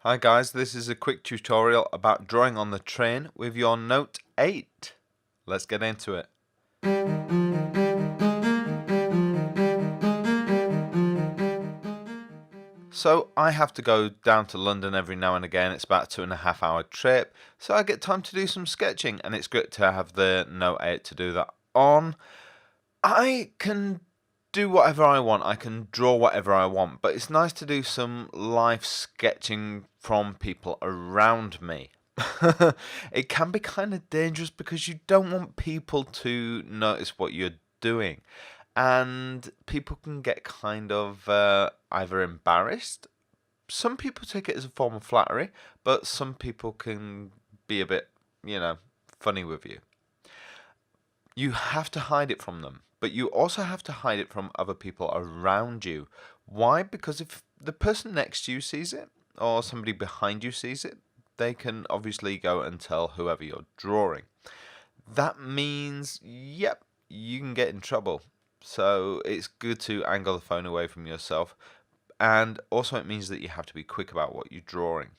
Hi guys, this is a quick tutorial about drawing on the train with your Note 8. Let's get into it. So I have to go down to London every now and again. It's about a 2.5 hour trip, so I get time to do some sketching, and it's great to have the Note 8 to do that on. I can do whatever I want, I can draw whatever I want, but it's nice to do some live sketching from people around me. It can be kind of dangerous because you don't want people to notice what you're doing, and people can get kind of either embarrassed. Some people take it as a form of flattery, but some people can be a bit, funny with you. You have to hide it from them, but you also have to hide it from other people around you. Why? Because if the person next to you sees it, or somebody behind you sees it, they can obviously go and tell whoever you're drawing. That means, yep, you can get in trouble. So it's good to angle the phone away from yourself. And also it means that you have to be quick about what you're drawing.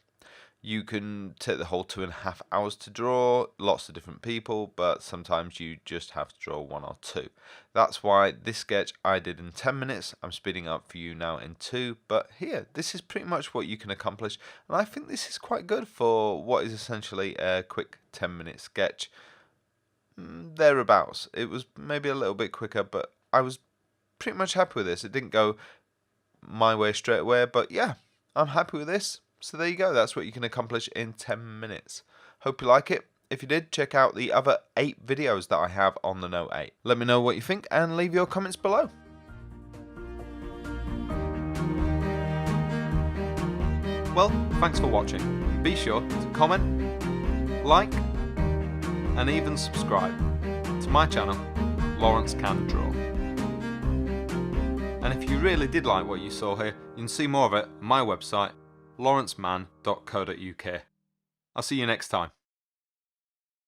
You can take the whole 2.5 hours to draw, lots of different people, but sometimes you just have to draw one or two. That's why this sketch I did in 10 minutes. I'm speeding up for you now in 2, but here, this is pretty much what you can accomplish, and I think this is quite good for what is essentially a quick 10-minute sketch. Thereabouts. It was maybe a little bit quicker, but I was pretty much happy with this. It didn't go my way straight away, but yeah, I'm happy with this. So there you go, that's what you can accomplish in 10 minutes. Hope you like it. If you did, check out the other 8 videos that I have on the Note 8. Let me know what you think and leave your comments below. Well, thanks for watching. Be sure to comment, like, and even subscribe to my channel, Lawrence Can Draw. And if you really did like what you saw here, you can see more of it on my website, LAWRENCEcanDRAW.co.uk. I'll see you next time.